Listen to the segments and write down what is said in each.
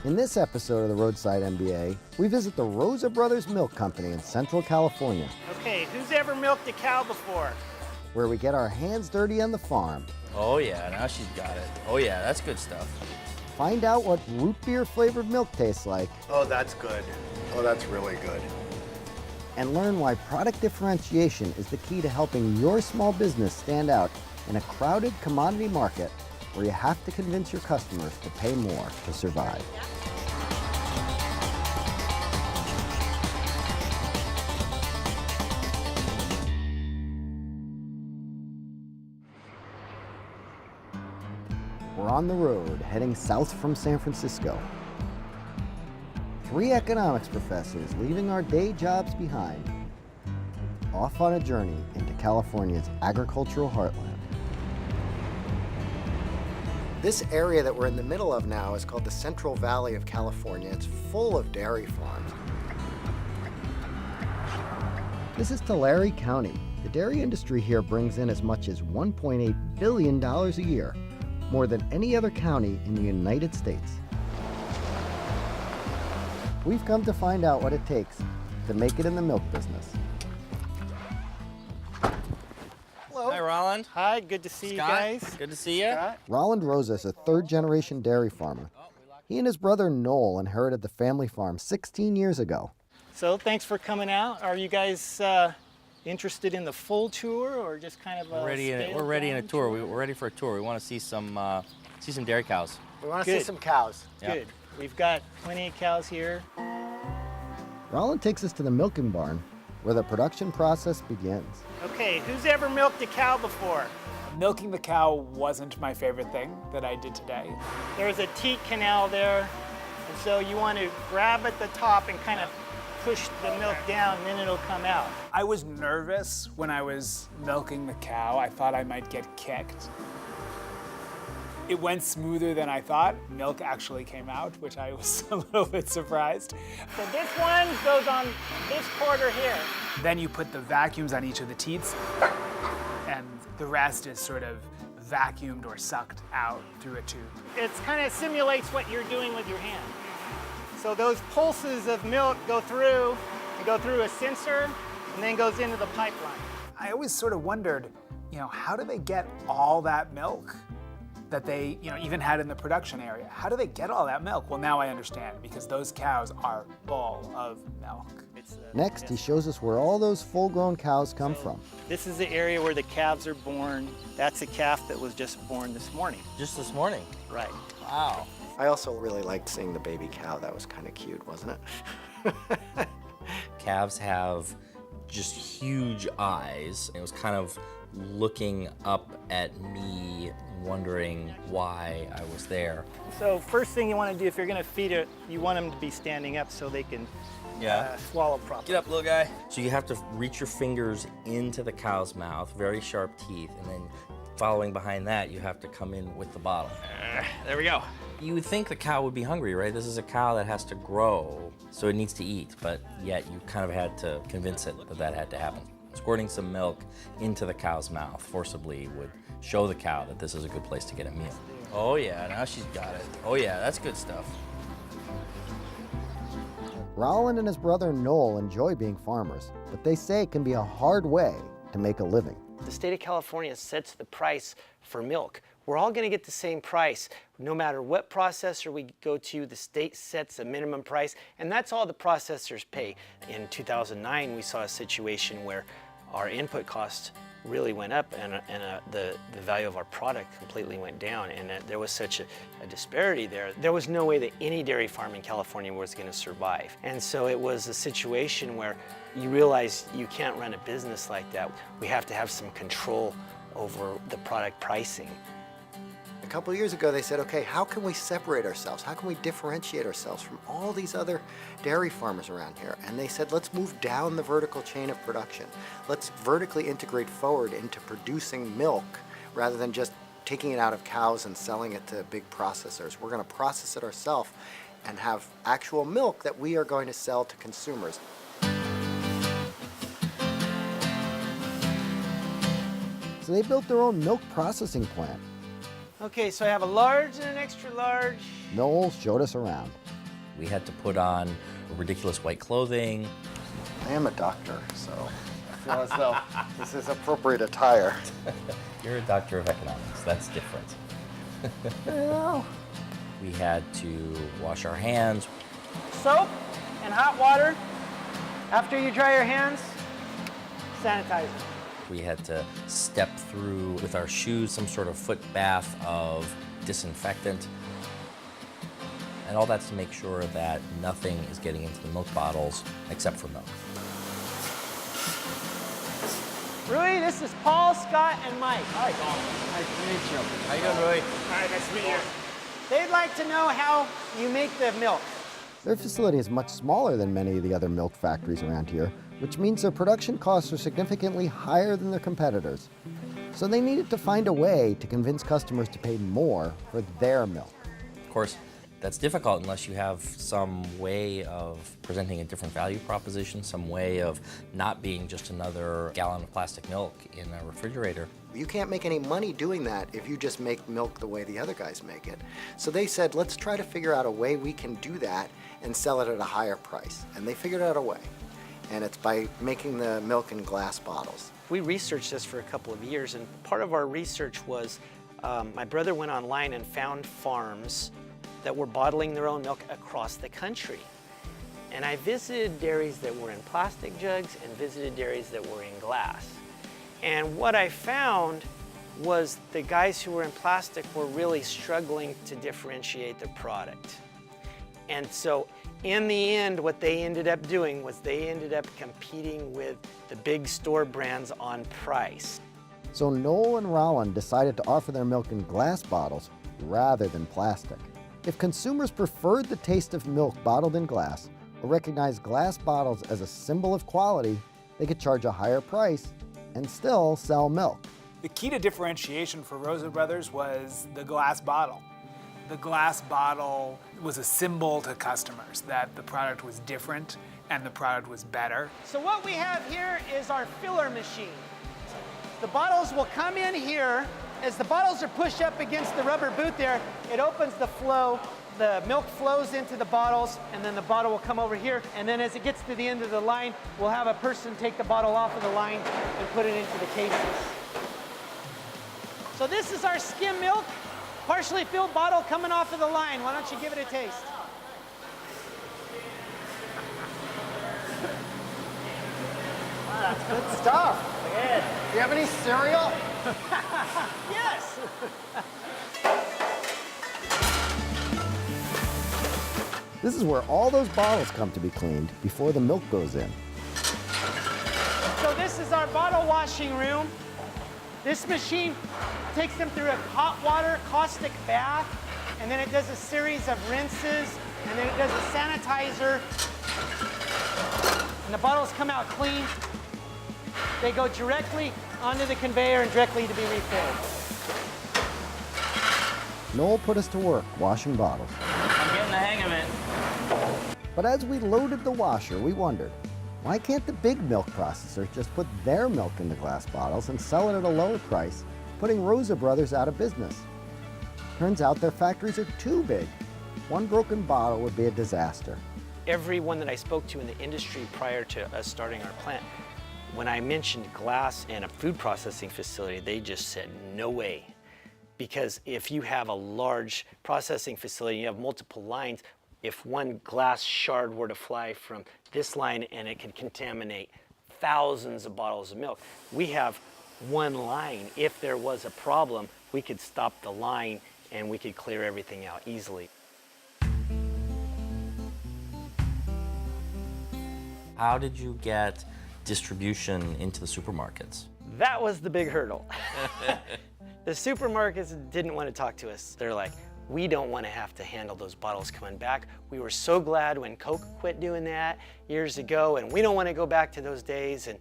In this episode of the Roadside MBA, we visit the Rosa Brothers Milk Company in Central California. Okay, who's ever milked a cow before? Where we get our hands dirty on the farm. Oh yeah, now she's got it. Oh yeah, that's good stuff. Find out what root beer flavored milk tastes like. Oh, that's good. Oh, that's really good. And learn why product differentiation is the key to helping your small business stand out in a crowded commodity market where you have to convince your customers to pay more to survive. We're on the road, heading south from San Francisco. 3 economics professors leaving our day jobs behind, off on a journey into California's agricultural heartland. This area that we're in the middle of now is called the Central Valley of California. It's full of dairy farms. This is Tulare County. The dairy industry here brings in as much as $1.8 billion a year, more than any other county in the United States. We've come to find out what it takes to make it in the milk business. Hello. Hi, Roland. Hi, good to see Scott, you guys. good to see you. Scott. Roland Rosa is a third-generation dairy farmer. He and his brother Noel inherited the family farm 16 years ago. So thanks for coming out. Are you guys interested in the full tour or just kind of a We're ready in a tour. We're ready for a tour. We want to see some dairy cows. We want to Good. see some cows. Yeah. Good. We've got plenty of cows here. Roland takes us to the milking barn, where the production process begins. Okay, who's ever milked a cow before? Milking the cow wasn't my favorite thing that I did today. There's a teat canal there, and so you want to grab at the top and kind of push the milk down, and then it'll come out. I was nervous when I was milking the cow. I thought I might get kicked. It went smoother than I thought. Milk actually came out, which I was a little bit surprised. So this one goes on this quarter here. Then you put the vacuums on each of the teats, and the rest is sort of vacuumed or sucked out through a tube. It kind of simulates what you're doing with your hand. So those pulses of milk go through a sensor and then goes into the pipeline. I always sort of wondered, how do they get all that milk that they, even had in the production area? How do they get all that milk? Well, now I understand, because those cows are full of milk. Next, he shows us where all those full-grown cows come from. This is the area where the calves are born. That's a calf that was just born this morning. Just this morning. Right. Wow. I also really liked seeing the baby cow. That was kind of cute, wasn't it? Calves have just huge eyes. It was kind of looking up at me, wondering why I was there. So first thing you want to do if you're going to feed it, you want them to be standing up so they can swallow properly. Get up, little guy. So you have to reach your fingers into the cow's mouth, very sharp teeth, and then following behind that, you have to come in with the bottle. There we go. You would think the cow would be hungry, right? This is a cow that has to grow, so it needs to eat, but yet you kind of had to convince it that that had to happen. Squirting some milk into the cow's mouth forcibly would show the cow that this is a good place to get a meal. Oh yeah, now she's got it. Oh yeah, that's good stuff. Roland and his brother Noel enjoy being farmers, but they say it can be a hard way to make a living. The state of California sets the price for milk. We're all going to get the same price. No matter what processor we go to, the state sets a minimum price, and that's all the processors pay. In 2009, we saw a situation where our input costs really went up and the value of our product completely went down, and there was such a disparity there. There was no way that any dairy farm in California was going to survive. And so it was a situation where you realize you can't run a business like that. We have to have some control over the product pricing. A couple years ago, they said, okay, how can we separate ourselves? How can we differentiate ourselves from all these other dairy farmers around here? And they said, let's move down the vertical chain of production. Let's vertically integrate forward into producing milk rather than just taking it out of cows and selling it to big processors. We're going to process it ourselves and have actual milk that we are going to sell to consumers. So they built their own milk processing plant. Okay, so I have a large and an extra large. Noel showed us around. We had to put on ridiculous white clothing. I am a doctor, so I feel as though this is appropriate attire. You're a doctor of economics, that's different. Well, We had to wash our hands. Soap and hot water. After you dry your hands, sanitizer. We had to step through with our shoes some sort of foot bath of disinfectant. And all that's to make sure that nothing is getting into the milk bottles except for milk. Rui, this is Paul, Scott, and Mike. Hi, Paul. Nice to meet you. How you doing, Roy? Hi, nice to meet you. They'd like to know how you make the milk. their facility is much smaller than many of the other milk factories around here, which means their production costs are significantly higher than their competitors. So they needed to find a way to convince customers to pay more for their milk. Of course, that's difficult unless you have some way of presenting a different value proposition, some way of not being just another gallon of plastic milk in a refrigerator. You can't make any money doing that if you just make milk the way the other guys make it. So they said, let's try to figure out a way we can do that and sell it at a higher price. And they figured out a way. And it's by making the milk in glass bottles. We researched this for a couple of years, and part of our research was my brother went online and found farms that were bottling their own milk across the country. And I visited dairies that were in plastic jugs and visited dairies that were in glass. And what I found was the guys who were in plastic were really struggling to differentiate their product. And so in the end, what they ended up doing was they ended up competing with the big store brands on price. So Noel and Rowan decided to offer their milk in glass bottles rather than plastic. If consumers preferred the taste of milk bottled in glass or recognized glass bottles as a symbol of quality, they could charge a higher price and still sell milk. The key to differentiation for Rosa Brothers was the glass bottle. The glass bottle was a symbol to customers that the product was different and the product was better. So what we have here is our filler machine. The bottles will come in here. As the bottles are pushed up against the rubber boot there, it opens the flow. The milk flows into the bottles, and then the bottle will come over here. And then as it gets to the end of the line, we'll have a person take the bottle off of the line and put it into the cases. So this is our skim milk, partially filled bottle coming off of the line. Why don't you give it a taste? That's good stuff. Good. Do you have any cereal? Yes. This is where all those bottles come to be cleaned before the milk goes in. So this is our bottle washing room. This machine takes them through a hot water caustic bath, and then it does a series of rinses, and then it does a sanitizer, and the bottles come out clean. They go directly onto the conveyor and directly to be refilled. Noel put us to work washing bottles. I'm getting the hang of it. But as we loaded the washer, we wondered, why can't the big milk processor just put their milk in the glass bottles and sell it at a lower price, putting Rosa Brothers out of business? Turns out their factories are too big. One broken bottle would be a disaster. Everyone that I spoke to in the industry prior to us starting our plant, when I mentioned glass and a food processing facility, they just said, no way. Because if you have a large processing facility, you have multiple lines, if one glass shard were to fly from this line and it can contaminate thousands of bottles of milk. We have one line. If there was a problem, we could stop the line and we could clear everything out easily. How did you get distribution into the supermarkets? That was the big hurdle. The supermarkets didn't want to talk to us. They're like, we don't want to have to handle those bottles coming back. We were so glad when Coke quit doing that years ago, and we don't want to go back to those days. And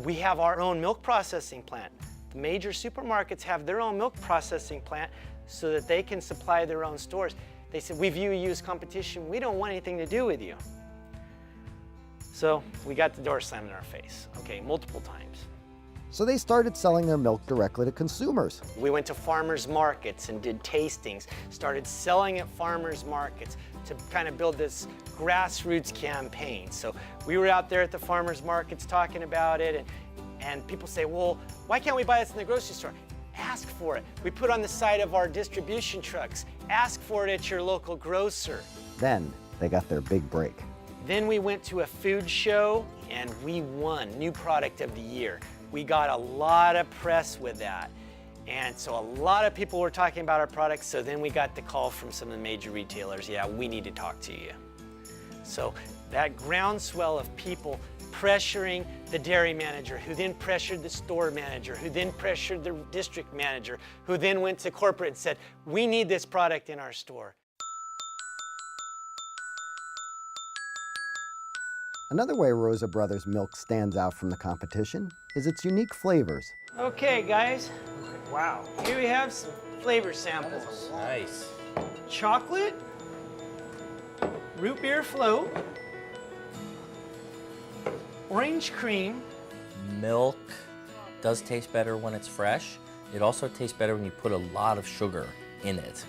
we have our own milk processing plant. The major supermarkets have their own milk processing plant so that they can supply their own stores. They said, we view you as competition. We don't want anything to do with you. So we got the door slammed in our face, okay, multiple times. So they started selling their milk directly to consumers. We went to farmers markets and did tastings, started selling at farmers markets, to kind of build this grassroots campaign. So we were out there at the farmers markets talking about it, and people say, well, why can't we buy this in the grocery store? Ask for it. We put on the side of our distribution trucks. Ask for it at your local grocer. Then they got their big break. Then we went to a food show and we won New Product of the Year. We got a lot of press with that. And so a lot of people were talking about our products, so then we got the call from some of the major retailers, yeah, we need to talk to you. So that groundswell of people pressuring the dairy manager, who then pressured the store manager, who then pressured the district manager, who then went to corporate and said, we need this product in our store. Another way Rosa Brothers milk stands out from the competition is its unique flavors. Okay, guys, Wow. here we have some flavor samples. Nice. Chocolate, root beer float, orange cream, Milk does taste better when it's fresh. It also tastes better when you put a lot of sugar in it.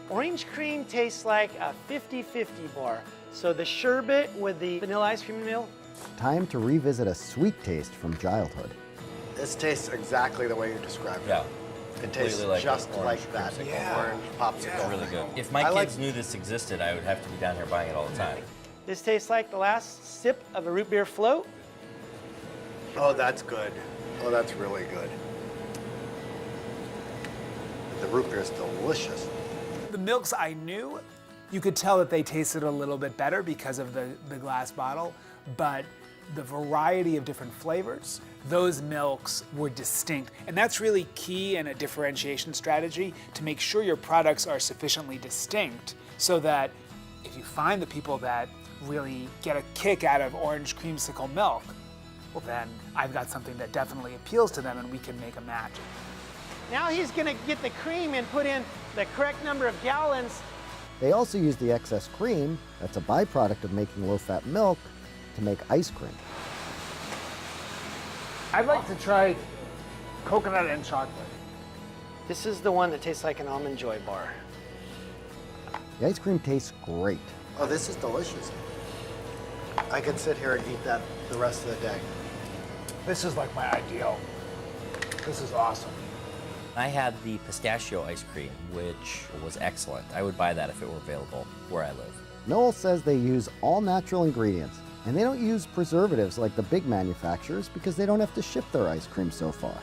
orange cream tastes like a 50-50 bar. So the sherbet with the vanilla ice cream and milk. Time to revisit a sweet taste from childhood. This tastes exactly the way you described it. Yeah. It tastes Completely like just an like orange that. creamsicle. Orange popsicle. It's really good. If my I like- kids knew this existed, I would have to be down here buying it all the time. This tastes like the last sip of a root beer float. Oh, that's good. Oh, that's really good. The root beer is delicious. The milks I knew, you could tell that they tasted a little bit better because of the glass bottle, but the variety of different flavors, those milks were distinct. And that's really key in a differentiation strategy, to make sure your products are sufficiently distinct so that if you find the people that really get a kick out of orange creamsicle milk, well then I've got something that definitely appeals to them and we can make a match. Now he's gonna get the cream and put in the correct number of gallons. They also use the excess cream, that's a byproduct of making low-fat milk, to make ice cream. I'd like to try coconut and chocolate. This is the one that tastes like an Almond Joy bar. The ice cream tastes great. Oh, this is delicious. I could sit here and eat that the rest of the day. This is like my ideal. This is awesome. I had the pistachio ice cream, which was excellent. I would buy that if it were available where I live. Noel says they use all natural ingredients, and they don't use preservatives like the big manufacturers because they don't have to ship their ice cream so far.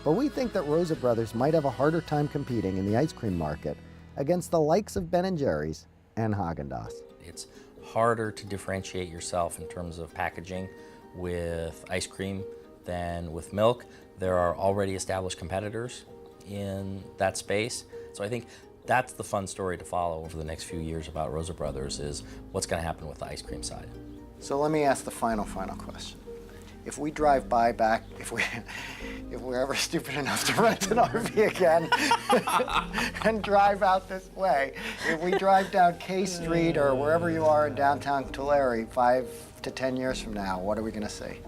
But we think that Rosa Brothers might have a harder time competing in the ice cream market against the likes of Ben & Jerry's and Haagen-Dazs. It's harder to differentiate yourself in terms of packaging with ice cream than with milk. There are already established competitors in that space. So I think that's the fun story to follow over the next few years about Rosa Brothers, is what's going to happen with the ice cream side. So let me ask the final question. If we drive by back, if we're ever stupid enough to rent an RV again and drive out this way, if we drive down K Street or wherever you are in downtown Tulare 5 to 10 years from now, what are we going to see?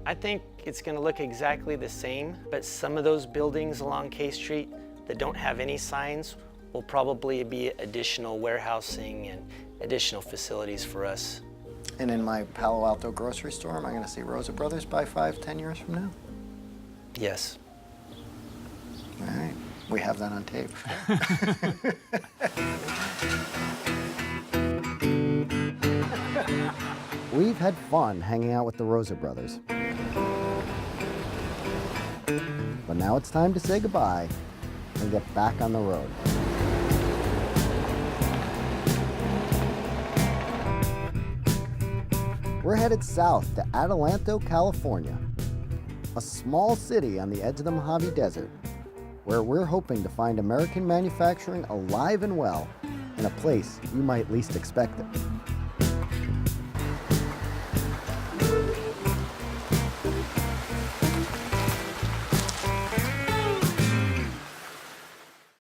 I think it's going to look exactly the same, but some of those buildings along K Street that don't have any signs will probably be additional warehousing and additional facilities for us. And in my Palo Alto grocery store, am I going to see Rosa Brothers by 5, 10 years from now? Yes. All right, we have that on tape. We've had fun hanging out with the Rosa Brothers. But now it's time to say goodbye and get back on the road. We're headed south to Adelanto, California, a small city on the edge of the Mojave Desert, where we're hoping to find American manufacturing alive and well in a place you might least expect it.